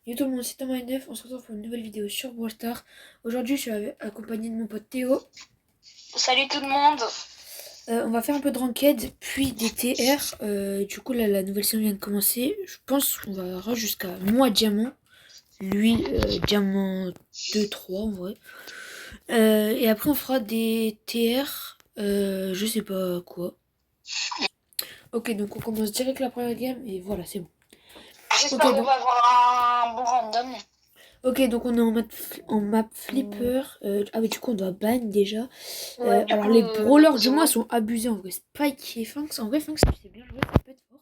Yo tout le monde, c'est Thomas9, on se retrouve pour une nouvelle vidéo sur Brawl Stars. Aujourd'hui, je suis accompagné de mon pote Théo. Salut tout le monde. On va faire un peu de ranked, puis des TR. Du coup, là, la nouvelle saison vient de commencer. Je pense qu'on va rush jusqu'à moi diamant. Lui, diamant 2-3 en vrai. Et après, on fera des TR. Je sais pas quoi. Ok, donc on commence direct la première game et voilà, c'est bon. J'espère qu'on va avoir un bon random. Ok, donc on est en map flipper. Ah oui, du coup on doit ban déjà. Alors les brawlers du mois sont abusés en vrai. Spike et Fangs. En vrai, Fangs c'est bien joué, ça peut être fort.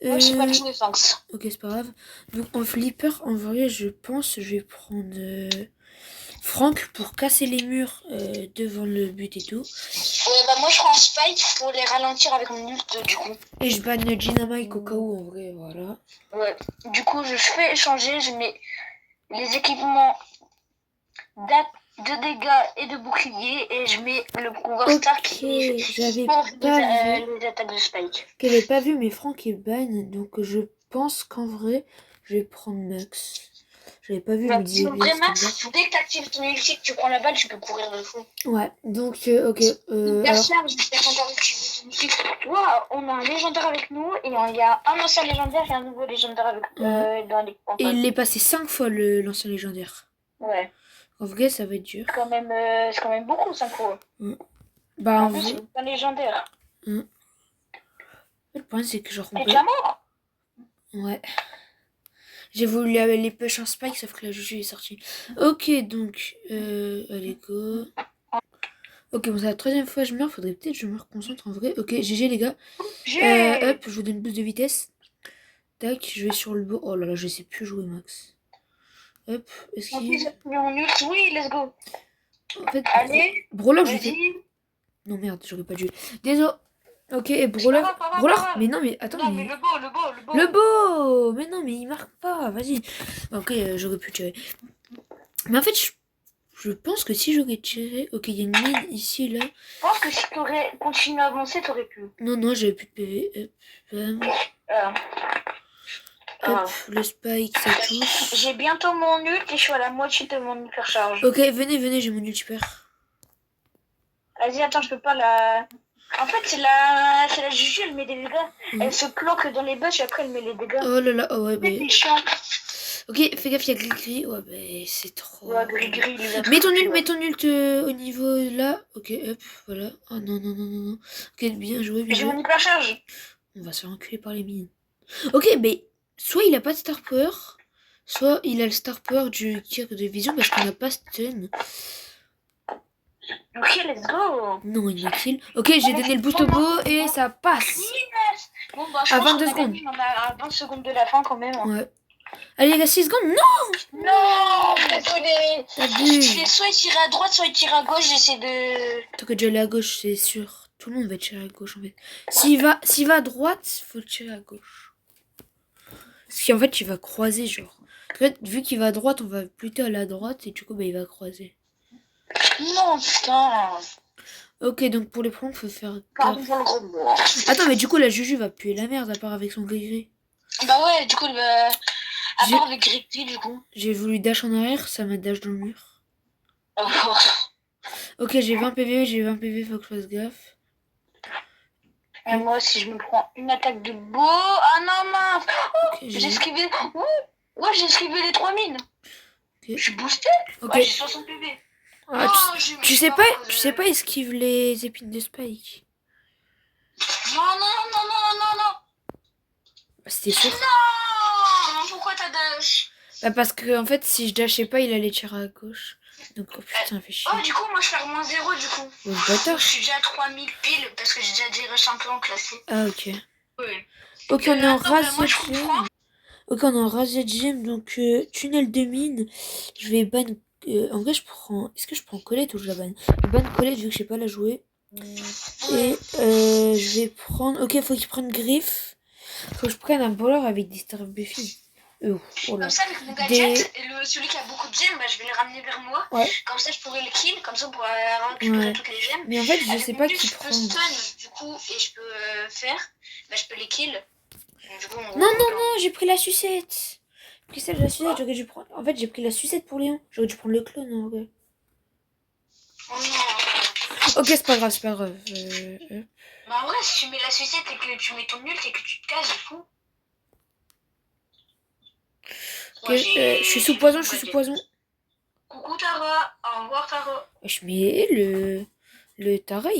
Moi je sais pas jouer Fangs. Ok, c'est pas grave. Donc en flipper, en vrai, je pense je vais prendre Franck pour casser les murs devant le but et tout. Moi je prends Spike pour les ralentir avec mon ult du coup. Et je banne Dynamite au cas où en vrai, voilà. Ouais. Du coup je fais échanger, je mets les équipements de dégâts et de bouclier et je mets le pouvoir Star qui j'avais pour pas vu. les attaques de Spike. J'avais pas vu, mais Franck est ban, donc je pense qu'en vrai, je vais prendre Max. J'avais pas vu, je me disais bien. Max, dès que t'actives ton ulti, que tu prends la balle, tu peux courir de fou. Ouais, donc ok. On a un légendaire avec nous et il y a un ancien légendaire et un nouveau légendaire avec dans les et il est passé 5 fois l'ancien légendaire. Ouais. En vrai, ça va être dur. C'est quand même beaucoup 5 fois. Bah en plus, c'est un légendaire. Le problème, c'est que genre. T'es déjà mort? Ouais. J'ai voulu les push en spike, sauf que la Juju est sortie. Ok, donc. Allez, go. Ok, bon, c'est la troisième fois que je meurs. Faudrait peut-être que je me reconcentre en vrai. Ok, GG les gars. Hop, je vous donne boost de vitesse. Tac, je vais sur le beau. Oh là là, je sais plus jouer, Max. Hop, esquive. Oui, let's go. En fait, allez, Brawler, je fais. Non, merde, j'aurais pas dû. Désolé. Ok, et Brawler. Brawler mais non, mais attends. Non, mais le beau. Le beau. Mais non, mais il marque pas. Vas-y. Ok, j'aurais pu tirer. Mais en fait, je pense que si j'aurais tiré. Ok, il y a une mine ici, là. Je pense que si t'aurais continué à avancer, t'aurais pu. Non, j'avais plus de PV. Hop, le spike, ça touche. J'ai bientôt mon ult et je suis à la moitié de mon hyper charge. Ok, venez, j'ai mon ult super. Vas-y, attends, je peux pas la. En fait, c'est la Juju, elle met des dégâts. Elle se planque dans les bush et après elle met les dégâts. Oh là là, oh ouais, mais. C'est méchant. Ok, fais gaffe, il y a Gris-Gris. Ouais, bah c'est trop. Ouais, Gris-Gris, mets ton ult au niveau là. Ok, hop, voilà. Oh non. Ok, bien joué. J'ai mon hyper charge. On va se faire enculer par les mines. Ok, mais soit il a pas de star power, soit il a le star power du tir de vision parce qu'on n'a pas stun. Ok, let's go. Non, il m'a kill. Ok, j'ai donné le boost au beau et ça passe. Bon, bah, je à pense 22 secondes. On a 20 secondes de la fin quand même. Ouais. Allez, il y a 6 secondes. Non, désolé. Je vais soit tirer à droite, soit tirer à gauche. J'essaie de. Tant que déjà aller à gauche, c'est sûr. Tout le monde va tirer à gauche en fait. S'il va à droite, faut le tirer à gauche. Parce qu'en fait, il va croiser, genre. En fait, vu qu'il va à droite, on va plutôt aller à droite et du coup, bah, il va croiser. Non, putain. Ok, donc pour les prendre, faut faire. Pardon pour le gros mot. Attends, mais du coup, la Juju va puer la merde à part avec son gris-gris. Bah ouais, du coup, à part avec gris-gris, du coup. J'ai voulu dash en arrière, ça m'a dash dans le mur. Ok, j'ai 20 PV, faut que je fasse gaffe. Et moi, si je me prends une attaque de beau. Ah non, mince. J'ai esquivé. Ouais, j'ai esquivé les 3 mines. Okay. Je suis boosté. Okay. Ouais, j'ai 60 PV. Ah, tu sais pas esquive les épines de Spike. Non. C'était sûr. Non. Pourquoi t'as dash? Bah parce que en fait, si je dashais pas, il allait tirer à gauche. Donc, oh putain, fait chier. Oh, du coup, moi, je fais moins 0 du coup. Oh, bâtard. Je suis déjà à 3000 piles parce que j'ai déjà des champions classés. Ah, ok. Oui. Ok, on est en Razed Gym. Ok, on est en Razed Gym, donc tunnel de mine. Je vais ban. En vrai, est-ce que je prends Colette ou je la banne? Je banne Colette vu que je sais pas la jouer. Et je vais prendre. Ok, faut qu'il prenne Griff. Faut que je prenne un brawler avec des Star Buffy. Comme ça, avec mon gadget, et celui qui a beaucoup de gemmes, bah, je vais les ramener vers moi. Ouais. Comme ça, je pourrais les kill. Comme ça, on pourrait récupérer toutes les gemmes. Mais en fait, je sais pas qui prend. Je peux stun, du coup, et je peux faire. Bah, je peux les kill. Non, j'ai pris la sucette. pris celle de la sucette, j'aurais dû prendre. En fait, j'ai pris la sucette pour Léon. J'aurais dû prendre le clone en vrai. Oh non. Ok, c'est pas grave, c'est pas grave. Bah en vrai, si tu mets la sucette et que tu mets ton ult et que tu te casses, du coup. Ok, je suis sous poison, je suis sous poison. Coucou Tara, au revoir Tara. Je mets le Tara,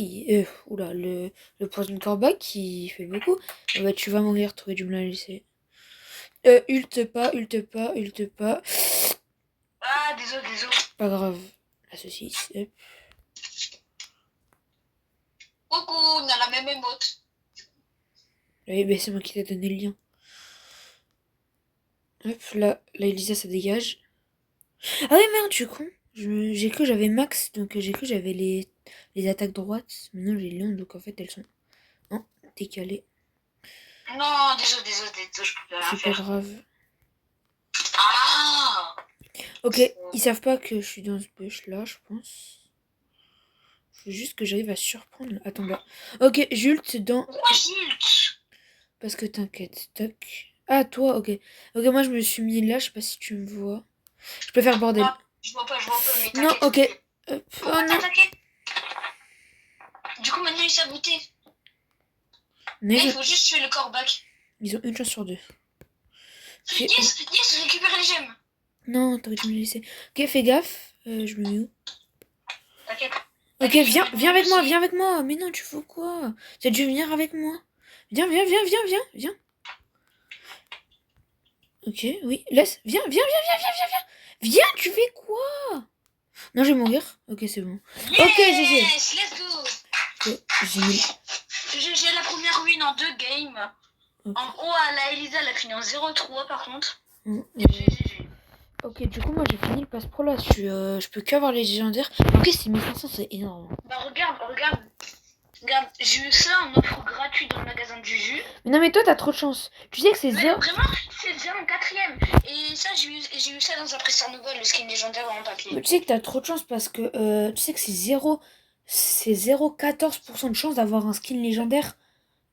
oula, le poison de Corbac qui fait beaucoup. Bah, tu vas mourir, t'aurais dû me la laisser. Ult pas, ult pas, ult pas. Ah, désolé. Pas grave. La saucisse, hop. Coucou, on a la même émote. Oui, bah, c'est moi qui t'ai donné le lien. Hop, là, Elisa, ça dégage. Ah oui, merde, je suis con. J'ai cru que j'avais max, donc j'ai cru que j'avais les attaques droites. Maintenant, j'ai Léon, donc en fait, elles sont décalées. Non, désolé, je peux rien faire. C'est pas grave. Ah! Ok, ils savent pas que je suis dans ce bush là, je pense. Faut juste que j'arrive à surprendre. Attends, bah. Ok, j'ulte dans. Pourquoi j'ulte? Parce que t'inquiète, toc. Ah, toi, ok. Ok, moi je me suis mis là, je sais pas si tu me vois. Je peux faire bordel. Ah, je vois pas, mais t'inquiète. Non, ok. Pourquoi t'as attaqué? Du coup, maintenant ils savent goûter. Mais il faut juste tuer le corbac. Ils ont une chance sur deux. Okay. Yes, récupère les gemmes. Non, t'aurais dû me laisser. Ok, fais gaffe. Je me mets où? T'inquiète. Ok, viens avec moi. Mais non, tu fais quoi? Tu as dû venir avec moi. Viens. Ok, oui, laisse. Viens. Viens, tu fais quoi? Non, je vais mourir. Ok, c'est bon. Yes, ok, GG. Let's go. Okay, j'ai la première win en 2 games. Okay. En haut, la Elisa, elle a fini en 0-3 par contre. GG. Ok, du coup, moi j'ai fini le passe pro là. Je peux qu'avoir les légendaires. Ok, c'est 1500, c'est énorme. Bah, regarde. J'ai eu ça en offre gratuite dans le magasin du jus. Mais non, mais toi, t'as trop de chance. Tu sais que c'est 0. Vraiment, c'est déjà en 4ème. Et ça, j'ai eu ça dans un prestar nouveau, le skin légendaire en papier. Mais tu sais que t'as trop de chance parce que tu sais que c'est 0,14% de chance d'avoir un skin légendaire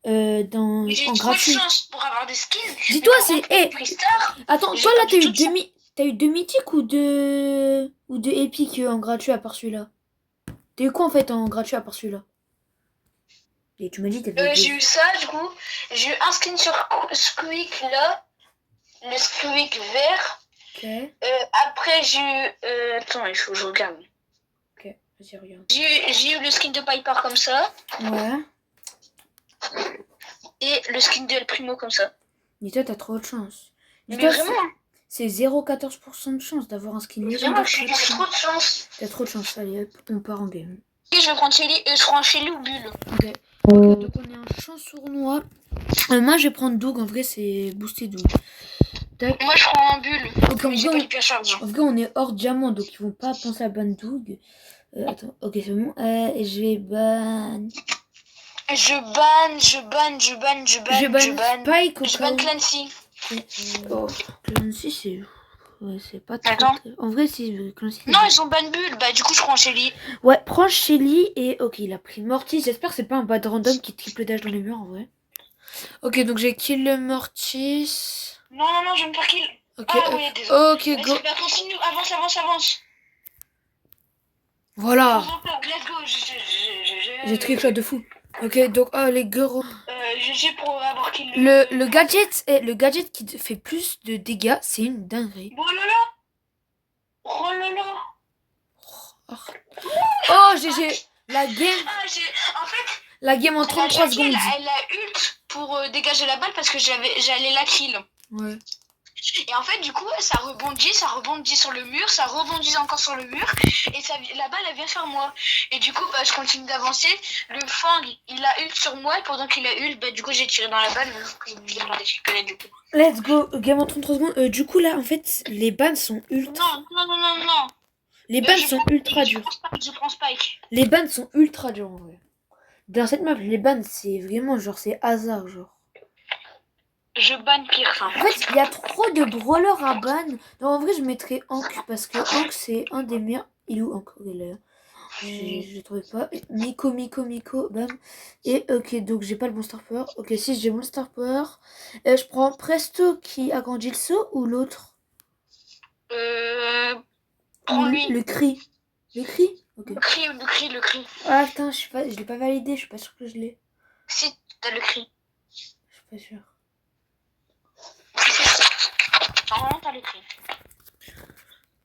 en gratuit. J'ai trop de chance pour avoir des skins. Dis-toi, c'est. Attends, toi là, t'as eu 2 mythiques ou 2 épiques en gratuit à part celui-là? T'as eu quoi en fait en gratuit à part celui-là? Et tu m'as dit j'ai eu ça du coup. J'ai eu un skin sur Squeak là. Le Squeak vert. Ok. Après j'ai eu. Attends, il faut que je regarde. Ok, vas-y, regarde. J'ai eu le skin de Piper comme ça. Ouais. Et le skin de El Primo comme ça. Mais toi, t'as trop de chance. Mais vraiment. C'est 0,14% de chance d'avoir un skin légendaire. J'ai trop de chance. T'as trop de chance, allez hop, on part en game. Et je vais prendre Shelly, je prends Shelly ou Bulle. Ok. Donc on est un champ sournois. Moi je vais prendre Doug, en vrai c'est boosté Doug. Tac. Moi je prends un Bulle. Ok, en vrai on est hors diamant, donc ils vont pas penser à ban Doug. Attends, ok c'est bon. Je vais ban. Je ban Spike au Je ban Clancy. Clancy c'est... Ouais, c'est pas trop... Attends. En vrai, c'est... Clancy, non, ils ont ban Bulle. Bah, du coup, je prends Shelly. Ouais, prends Shelly et... Ok, il a pris Mortis. J'espère que c'est pas un bad random qui triple dash dans les murs, en vrai. Ok, donc j'ai kill le Mortis. Non, je vais me faire kill. Ok, oui, désolé. Ok, go. Bah, continue. Avance. Voilà. Let's go. J'ai trickshot de fou. Ok, donc, les girls... GG pour avoir kill le gadget qui te fait plus de dégâts, c'est une dinguerie. Oh là là. Oh, GG. La game... En fait... La game en 33 secondes. Elle a ult pour dégager la balle parce que j'allais la kill. Ouais. Et en fait, du coup, ça rebondit sur le mur, ça rebondit encore sur le mur, et la balle, elle vient sur moi. Et du coup, bah, je continue d'avancer. Le Fang, il a ult sur moi, et pendant qu'il a ult, bah, du coup, j'ai tiré dans la balle, il a des du coup. Let's go, game en 33 secondes. Du coup, là, en fait, les bans sont ultra... Non. Les bans sont ultra durs. Je prends Spike. Les bans sont ultra durs, en vrai. Dans cette map, les bans, c'est vraiment, genre, c'est hasard, genre. Je banne pire, ça. En fait, il y a trop de brawlers à ban. Donc, en vrai, je mettrais Hank, parce que Hank, c'est un des meilleurs... Il est où, Hank? Ok, là. Je trouvais pas. Miko, bam. Et ok, donc j'ai pas le bon star power. Ok, si j'ai mon star power. Je prends Presto qui agrandit le saut ou l'autre? Prends lui. Le cri. Le cri? Ok. Le cri. Ah putain, je l'ai pas validé, je suis pas sûr que je l'ai. Si, t'as le cri. Je suis pas sûr. Normalement, t'as le cri.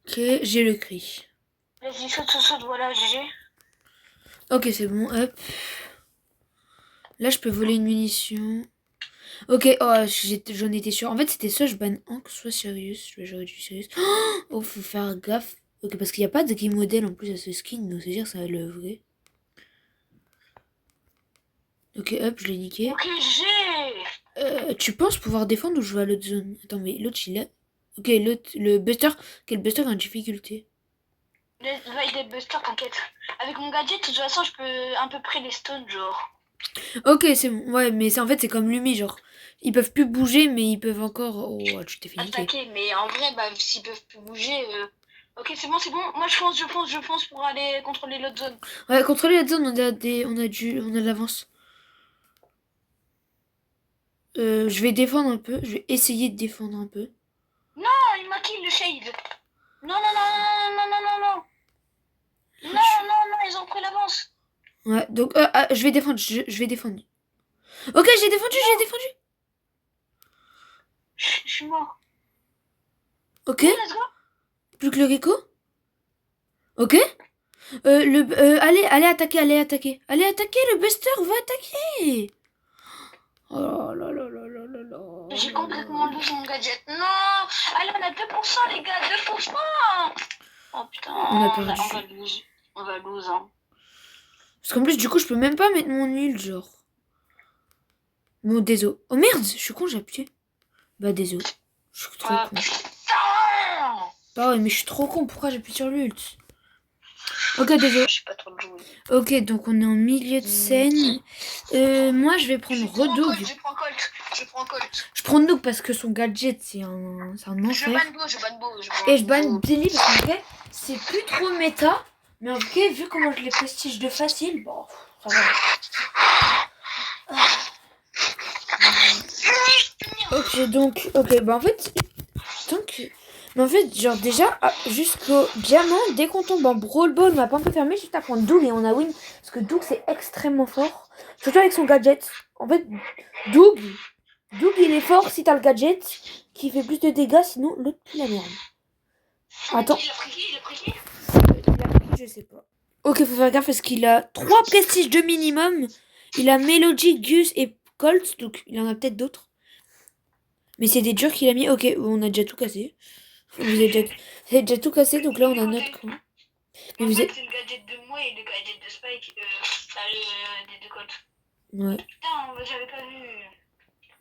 Ok, j'ai le cri. Vas-y, saute, voilà, GG. Ok, c'est bon, hop. Là, je peux voler une munition. Ok, oh, j'en étais sûre. En fait, c'était soit je banne Hank, soit Sirius. J'aurais dû Sirius. Oh, faut faire gaffe. Ok, parce qu'il n'y a pas de game model en plus à ce skin, donc c'est-à-dire que ça va le vrai. Ok, hop, je l'ai niqué. Ok, j'ai. Tu penses pouvoir défendre ou je vais à l'autre zone? Attends, mais l'autre il est. Ok, l'autre, le buster. Quel buster en difficulté? Il est buster, t'inquiète. Avec mon gadget, de toute façon, je peux à peu près les stun, genre. Ok, c'est bon. Ouais, mais en fait, c'est comme Lumi, genre. Ils peuvent plus bouger, mais ils peuvent encore. Oh, tu t'es fait niquer. Attaquer, mais en vrai, bah, s'ils peuvent plus bouger. Ok, c'est bon. Moi, je fonce pour aller contrôler l'autre zone. Ouais, contrôler la zone, on a de l'avance. Je vais défendre un peu. Je vais essayer de défendre un peu. Non, il m'a kill le shade. Non. Non, ils ont pris l'avance. Ouais, donc je vais défendre. Je vais défendre. Ok, j'ai défendu. Je suis mort. Ok, Let's go. plus que le Rico. Ok. Allez attaquer. Allez attaquer, le buster va attaquer. Oh là là là là là là. J'ai complètement lose mon gadget. Non. Allez, on a 2%, les gars, 2%. Oh putain, On a perdu. On va lose, hein. Parce qu'en plus, du coup, je peux même pas mettre mon nul, genre. Bon, désolé. Oh merde, je suis con, j'ai appuyé. Bah, désolé. Je suis trop con. Putain. Bah ouais, mais je suis trop con, pourquoi j'appuie sur l'ult? Ok, désolé. Je sais pas trop le jouer. Ok, donc on est en milieu de scène. Moi, je vais prendre Redoug. Je prends Colt. Je prends Nook parce que son gadget, c'est un enfer. Je banne Beau. Et je banne Billy parce qu'en fait, c'est plus trop méta. Mais en fait, vu comment je les prestige de facile, bon, ça va. Ok, donc, ok, bah en fait, tant que... Mais en fait, genre déjà, jusqu'au diamant, dès qu'on tombe en Brawl Ball, m'a pas un peu fermé, juste à prendre Doug et on a win. Parce que Doug, c'est extrêmement fort. Surtout avec son gadget. En fait, Doug, il est fort si t'as le gadget qui fait plus de dégâts, sinon l'autre pue la merde. Attends. Il a pris qui? Il a pris, je sais pas. Ok, faut faire gaffe parce qu'il a 3 prestiges de minimum. Il a Melody, Gus et Colt, donc il en a peut-être d'autres. Mais c'est des durs qu'il a mis. Ok, on a déjà tout cassé. Vous avez déjà tout cassé, donc là on a notre coin. Mais vous êtes... c'est le gadget de moi et le gadget de Spike, des deux Colts. Ouais. Putain, j'avais pas vu.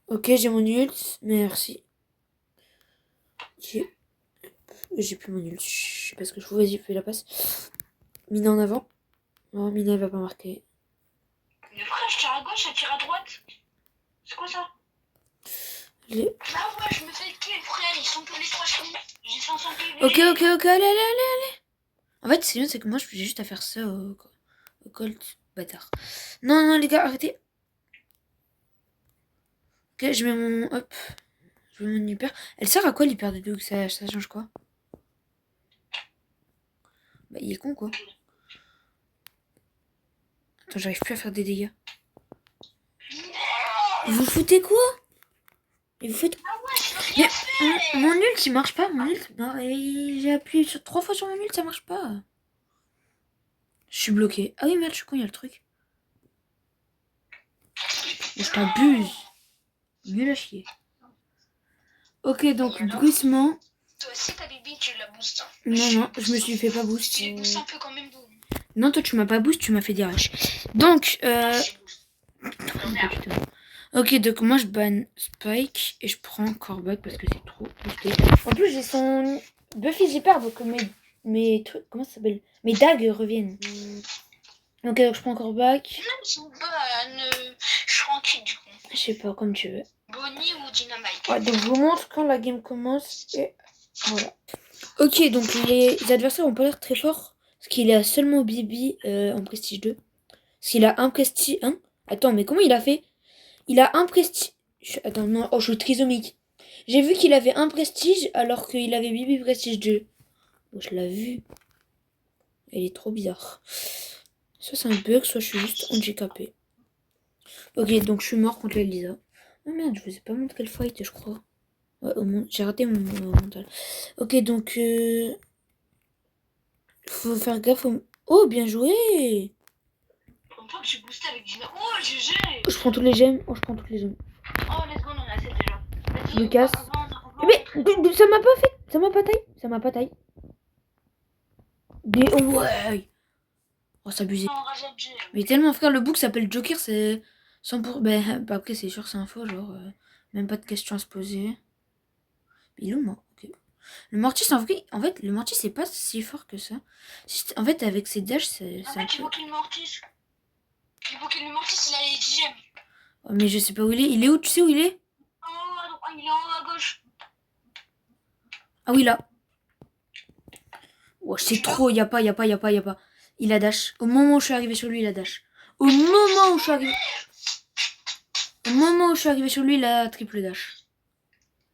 Ok, j'ai mon ult, merci. J'ai plus mon ult, je sais pas ce que je fous, vas-y, fais la passe. Mina en avant. Non, Mina elle va pas marquer. Mais frère, je tire à gauche, elle tire à droite. C'est quoi ça? Ah ouais, je me fais kill, frère, ils sont que les 3 chez moi. J'ai 500 PV. Ok, allez. En fait, c'est bien, c'est que moi, j'ai juste à faire ça au Colt. Bâtard. Non, les gars, arrêtez. Ok, je mets mon... Hop. Je mets mon hyper. Elle sert à quoi l'hyper de Doug? Ça change quoi? Bah, il est con, quoi. Attends, j'arrive plus à faire des dégâts. Vous foutez quoi? Et vous faites... Mais mon ult, il marche pas, mon ult. Non, j'ai appuyé 3 fois sur mon ult, ça marche pas. Je suis bloqué. Ah oui, merde, je suis con, il y a le truc. Bon, je t'abuse. Nul à chier. Ok, donc, bruissement. Toi aussi, ta bibi, tu la boostes. Non, je me suis fait pas boost. Tu boostes un peu quand même, vous. Non, toi, tu m'as pas boost, tu m'as fait des rushs. Donc, ok, donc moi je banne Spike et je prends Corbac parce que c'est trop boosté. En plus, j'ai son Buffy Hyper, donc mes trucs, comment ça s'appelle? Mes dagues reviennent. Ok, donc je prends Corbac. Non, je suis tranquille du coup. Je sais pas, comme tu veux. Bonnie ou Dynamite. Ouais, donc je vous montre quand la game commence et voilà. Ok, donc les adversaires ont pas l'air très forts parce qu'il a seulement Bibi en prestige 2. Parce qu'il a un prestige 1. Attends, mais comment il a fait? Il a un prestige... Attends, non, oh, je suis trisomique. J'ai vu qu'il avait un prestige alors qu'il avait Bibi prestige 2. Bon, je l'ai vu. Elle est trop bizarre. Soit c'est un bug, soit je suis juste handicapé. Ok, donc je suis mort contre Elisa. Oh merde, je vous ai pas montré quelle fight, je crois. Ouais, j'ai raté mon mental. Ok, donc... faut faire gaffe au... Oh, bien joué! Que je suis boosté avec Gina. Oh, GG! Je prends tous les gemmes. Oh, je prends toutes les gemmes. Oh, let's go, on en a 7 déjà. Lucas. Mais ça m'a pas fait. Ça m'a pas taille. Ça m'a pas taille. Mais ouais! Oh, c'est abusé. Mais tellement, frère, le book s'appelle Joker, c'est 100%. Ben, après, c'est sûr, c'est un faux, genre. Même pas de questions à se poser. Il est où, moi? Ok. Le Mortis, en fait, le Mortis, c'est pas si fort que ça. En fait, avec ses dashs, c'est un peu... Il faut qu'il le Mortis. Il faut qu'il le Mortis, il a les 10 gemmes. Oh, mais je sais pas où il est. Il est où? Tu sais où il est? Il est en haut à gauche. Ah oui, là. Oh, c'est trop, y a pas. Il a dash. Au moment où je suis arrivé sur lui, il a dash. Au moment où je suis arrivé sur lui, il a triple dash.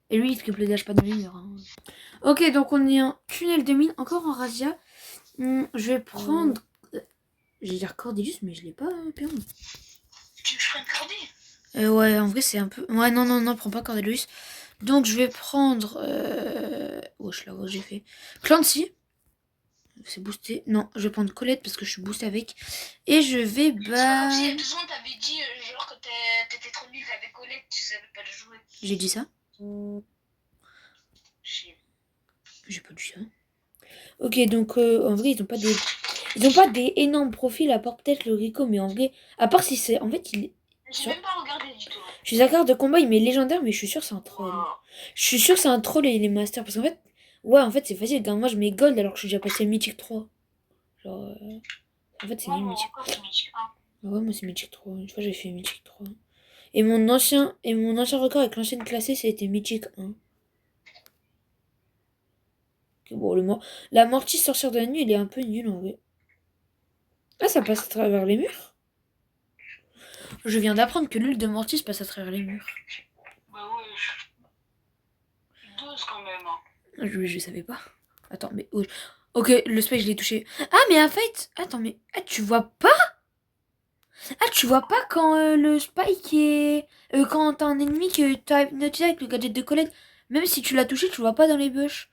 Et lui, il triple dash pas dans les murs. Hein. Ok, donc on est en tunnel de mine, encore en razzia. Je vais prendre... J'ai dire Cordelius, mais je l'ai pas perdu. Tu veux que je prenne Cordy? Ouais, en vrai, c'est un peu... Ouais, non, prends pas Cordelius. Donc, je vais prendre... Wesh, là, j'ai fait... Clancy. C'est boosté. Non, je vais prendre Colette parce que je suis boosté avec. Et je vais... Il y a 2 ans, t'avais dit, genre, que t'étais trop nul avec Colette, tu savais pas le jouer. J'ai dit ça? J'ai pas dit ça. Ok, donc, en vrai, ils ont pas des... Ils ont pas des énormes profils, à part peut-être le Rico, mais en vrai... À part si c'est... En fait, il... J'ai même pas regardé du tout. Je suis d'accord de combat, il met légendaire, mais je suis sûr que c'est un troll. Je suis sûr que c'est un troll et il est master. Parce qu'en fait, ouais, en fait, c'est facile. Quand moi, je mets gold alors que je suis déjà passé mythique 3. Genre, en fait, c'est nul mythique. Ouais, moi, c'est mythique 3. Une fois, j'ai fait mythique 3. Et mon ancien record avec l'ancienne classée, ça a été mythique 1. Okay, bon, la mortis sorcière de la nuit, il est un peu nul en vrai. Ah, ça passe à travers les murs. Je viens d'apprendre que l'huile de mortis passe à travers les murs. Bah ouais. Dose quand même. Hein. Je savais pas. Attends, mais... Ok, le spike, je l'ai touché. Ah, mais en fait... Attends, mais... Ah, tu vois pas? Ah, tu vois pas quand le spike est... quand t'as un ennemi que t'as hypnotisé avec le gadget de Colette. Même si tu l'as touché, tu le vois pas dans les bush.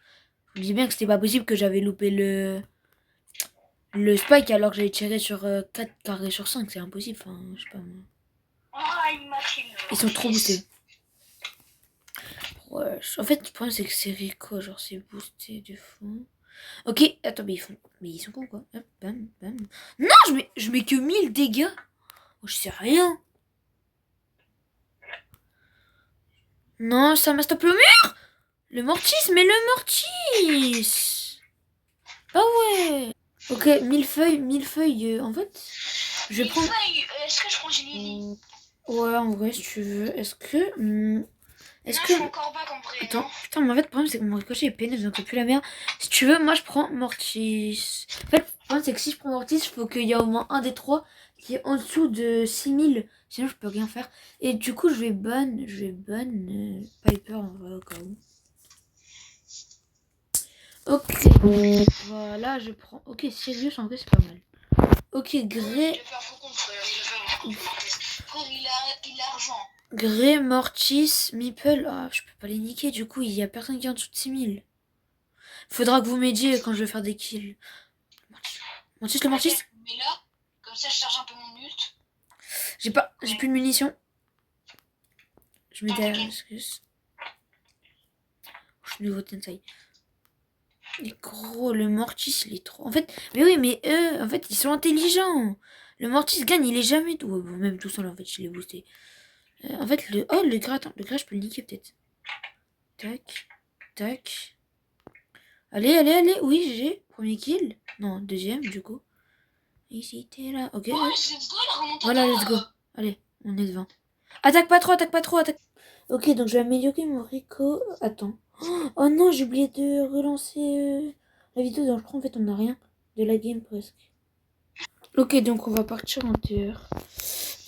Je me dis bien que c'était pas possible que j'avais loupé le spike alors que j'avais tiré sur 4 carrés sur 5. C'est impossible. Enfin, je sais pas moi. Ils sont trop boostés. Ouais, en fait, le problème c'est que c'est Rico. Genre, c'est boosté de fond. Ok, attends, mais ils sont cons quoi. Hop, bam, bam. Non, je mets que 1000 dégâts. Oh, je sais rien. Non, ça m'a stoppé le mur. Le mortis, mais le mortis. Ah ouais. Ok, 1000 feuilles. En fait, je vais prendre... Est-ce que je prends Ginny? Ouais, en vrai, si tu veux. Est-ce que... Est-ce que... Je suis encore back en vrai. Attends, putain, mais en fait, le problème, c'est que mon ricochet est P9, donc c'est plus la merde. Si tu veux, moi, je prends Mortis. En fait, le problème, c'est que si je prends Mortis, il faut qu'il y ait au moins un des trois qui est en dessous de 6000. Sinon, je peux rien faire. Et du coup, je vais ban Piper, en vrai, au cas où. Ok. Voilà, je prends... Ok, Sirius, en vrai, c'est pas mal. Ok, Grey... Il a argent. Grey, Mortis, Meeple. Ah, je peux pas les niquer, du coup, il y a personne qui est en dessous de 6000. Faudra que vous m'aidiez quand je vais faire des kills. Mortis, le Mortis. Mais là, comme ça, je charge un peu mon ult. J'ai plus de munitions. Je mets derrière, excuse. Je suis nouveau Tensei. Mais gros, le Mortis, il est trop... En fait, mais oui, mais eux, en fait, ils sont intelligents. Le Mortis gagne, il est jamais... Ouais, bon, même tout seul, en fait, je l'ai boosté. En fait, le gras, attends, le gras, je peux le niquer, peut-être. Tac, tac. Allez, oui, j'ai premier kill. Non, deuxième, du coup. Ici, t'es là, ok. Oh, voilà, let's go. Allez, on est devant. Attaque pas trop, attaque. Ok, donc je vais améliorer mon Rico. Attends. Oh non, j'ai oublié de relancer la vidéo. Donc je crois en fait on n'a rien de la game presque. Ok, donc on va partir en terre.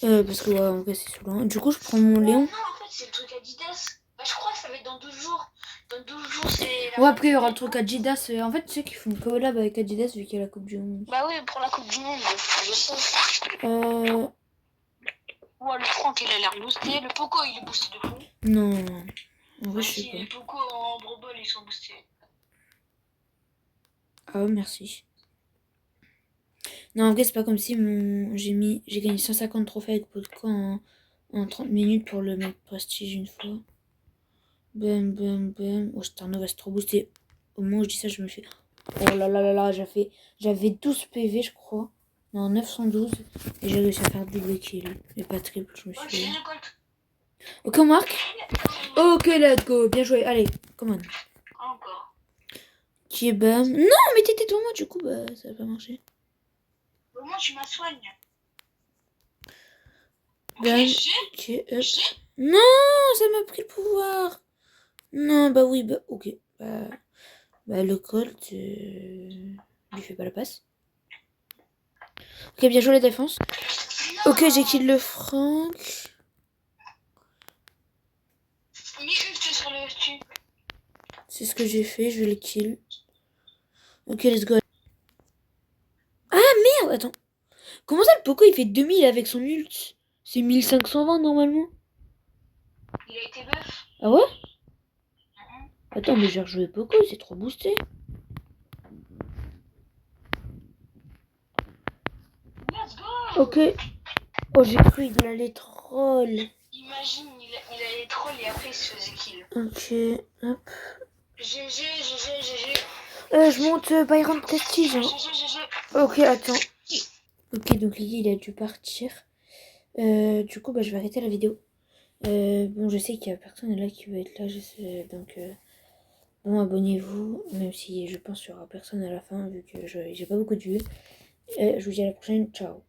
Parce que ouais, en vrai c'est saoulant. Du coup, je prends mon Léon. Non, en fait, c'est le truc Adidas. Bah, je crois que ça va être dans 12 jours. Dans 12 jours, c'est... Ouais, après, il y aura le truc Adidas. En fait, tu sais qu'ils font une collab avec Adidas vu qu'il y a la Coupe du Monde. Bah oui, pour la Coupe du Monde, je sais. Ouais, le Franck, il a l'air boosté. Le Poco, il est boosté de fou. Non. En vrai, je sais Si, pas. les Poco en Brawl Ball, ils sont boostés. Ah ouais, merci. Non, en vrai, c'est pas comme si j'ai gagné 150 trophées avec Podco en 30 minutes pour le mec prestige une fois. Bam, bam, bam. Oh, Starnova, c'est trop boosté. Au moment où je dis ça, je me fais... Oh là là là là, j'avais 12 PV, je crois. Non, 912. Et j'ai réussi à faire double kill. Mais pas triple, je me suis dit. Ok, on marque. Ok, let's go. Bien joué. Allez, come on. Encore. Qui est bam. Non, mais t'étais devant moi, du coup, bah, ça va pas marcher. Au moins, tu m'assoignes. Bam. Ok, hop. Non, ça m'a pris le pouvoir. Non, bah oui, bah, ok. Bah le Colt, lui fait pas la passe. Ok, bien joué la défense. Ok, j'ai kill le Franck. C'est ce que j'ai fait, je vais le kill. Ok, let's go. Ah merde, attends. Comment ça le Poco il fait 2000 avec son ult? C'est 1520 normalement. Il a été buff. Ah ouais? Attends, mais j'ai rejoué Poco, c'est trop boosté. Let's go. Ok. Oh, j'ai cru qu'il allait troll. Imagine, il allait troll et après il se faisait kill. Ok, hop. GG. Je monte Byron Prestige. Hein. Ok, attends. Ok, donc Lily, il a dû partir. Du coup, bah, je vais arrêter la vidéo. Bon, je sais qu'il y a personne là qui va être là, je sais, donc bon, abonnez-vous, même si je pense qu'il y aura personne à la fin vu que j'ai pas beaucoup de vues. Je vous dis à la prochaine, ciao.